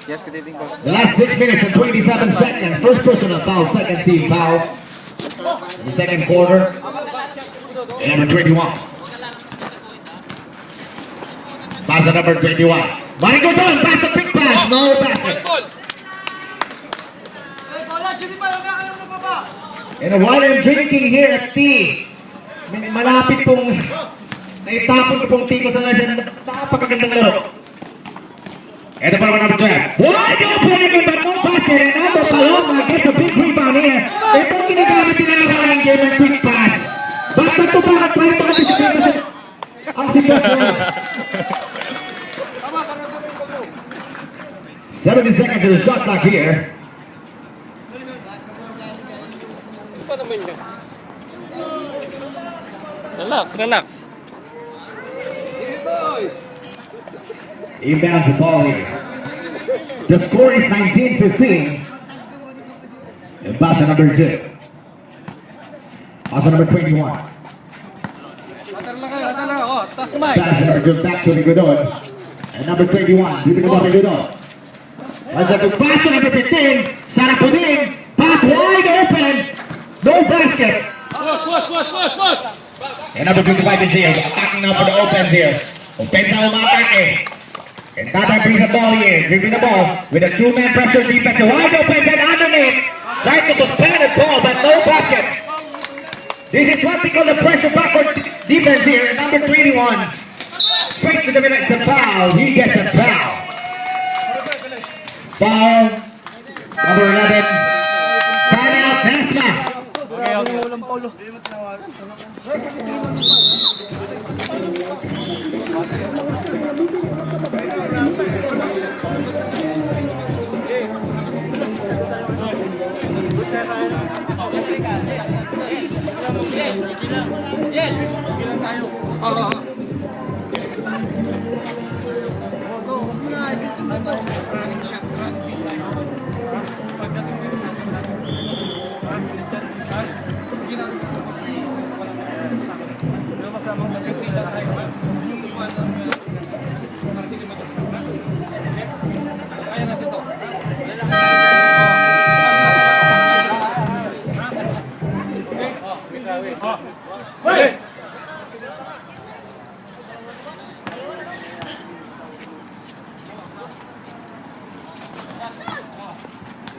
Yes, good evening, boss. The last 6 minutes and 27 seconds. First personal foul, second team foul. The second quarter. And number 21. Pass at number 21. Maringo down, pass the quick pass. No basket. And while I'm drinking here at tea, malapit pong naitapon ko pong tea ko sa lesson. Napakagandang laro. Ito pa naman number 12. Wide open again, but no basket. And Aldo Paloma gets a big rebound here. Ito ginagamit nila ng running game and quick pass. But ito para try to anticipate ang sitwasyon. 70 seconds to the shot clock here. Relax, relax. Inbounds the ball here. The score is 19-15. And pass at number 2. Pass at number 21. Pass at number 2 back to Rigodon. And number 21, Bibig na Rigodon. Pass at number 15. Sarap po din. Pass wide open. No basket. And number 25 is here. Attacking now for the offense here. Offense na umatake. And Tata brings the ball here, dribbling the ball with a two-man pressure defense. Wide open and underneath. Trying to suspend the ball, but no basket. This is what we call the pressure backward defense here. And number 21, straight to the middle, it's a foul. He gets a foul. Foul. Number 11. Foul out, Nesma.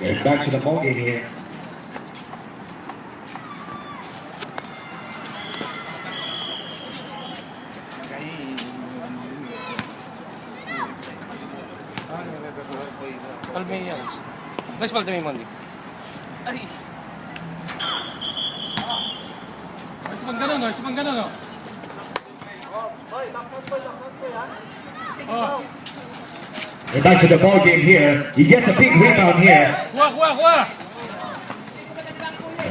We're back to the ball game here. Palmeiras. Mas falta may Mondi. Ay. Ay, sa pang ganun, no? Oh. We're back to the ball game here. He gets a big rebound here.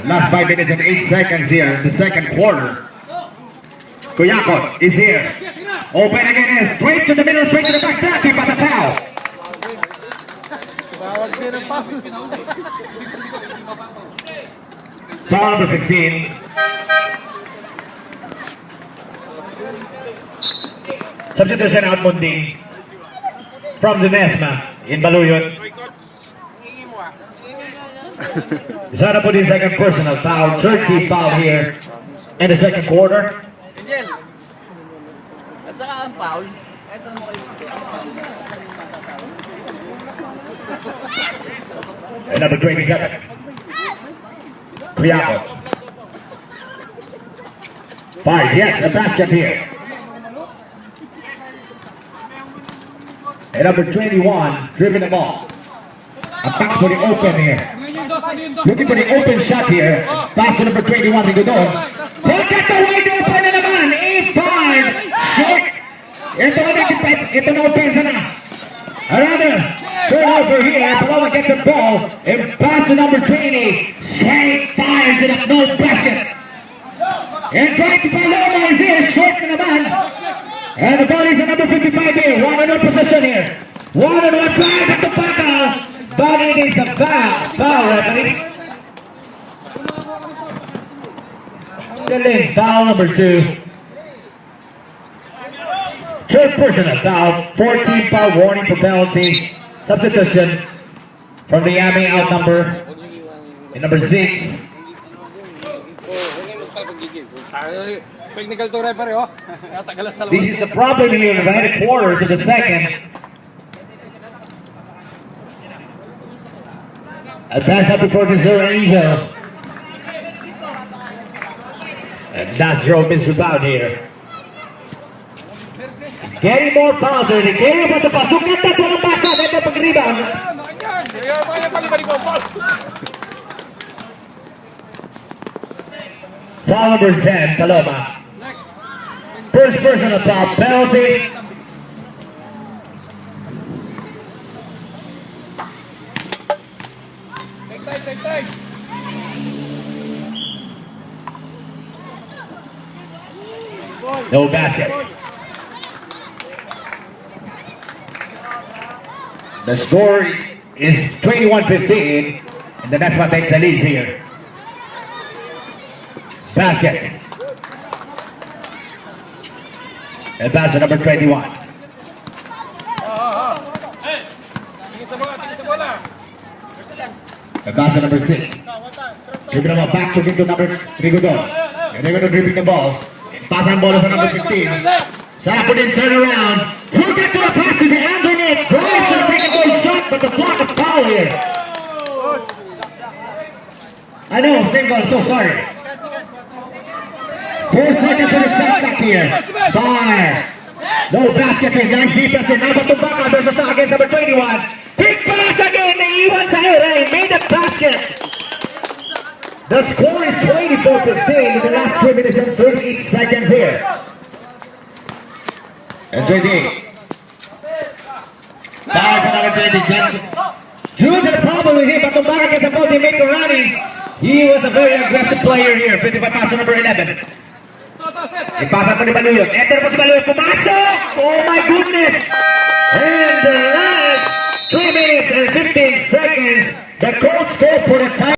Last 5 minutes and 8 seconds here in the second quarter. Kuyakot is here. Open again is straight to the middle, straight to the back. Traffic but a foul. Foul number 15. Substitution out Munding from the Nesma in Baluyot. Sana po the second personal foul, third team foul here in the second quarter. At saka ang foul. And number 27, Kuyako. Fires, yes, a basket here. And number 21, dribbling the ball. Attacks for the open here. Looking for the open shot here. Pass to number 21, Rigodon. Look at the wide open na naman. A5, short. Ito na offense na. Another turnover here. Paloma gets the ball and pass to number 20. Straight fires it up, no basket. And trying to Paloma is here. Short na naman. And the ball is at number 55 here. One-on-one possession here. One-on-one drive at the back out. But it is a foul. Foul, referee. Foul number 2. Third personal foul. 14 foul warning for penalty. Substitution from the Miami out number in number 6. Technical to referee, oh. Natagalas sa This is the problem here in the headquarters of the second. A pass up to producer Angel. And Nasro missed rebound here. Getting more fouls already. Getting up at the pass. Look at that walang pasa. Ito pag-rebound. Foul number 10, Paloma. First personal foul penalty. Take time. No basket. The score is 21-15, and the next one takes the lead here. Basket. And basket number 21. Tingin sa bola. And basket number 6. Dribbling the back, checking to number Rigodon. And they're going to dribbling the ball. Pass ang bola sa number 15. Sapper didn't turn around. Look at the pass to the underneath. Bryce should take a good shot, but the block of foul here. I know, single, so sorry. 4 seconds to the shot clock here. Fire. No basket here. Nice defense in. Now Batumbaka versus now against number 21. Big pass again. Naiiwan sa Ray. Made the basket. The score is 24-15 in the last 3 minutes and 38 seconds here. And 28. Foul for number 20, Johnson. Due to the problem with him, Batumbaka gets a ball, they make a running. He was a very aggressive player here. 25 pass to number 11. Ipasa to ni Baluyot. Enter po si Baluyot. Pumasok! Oh my goodness! In the last 3 minutes and 15 seconds, the coach scored for the time.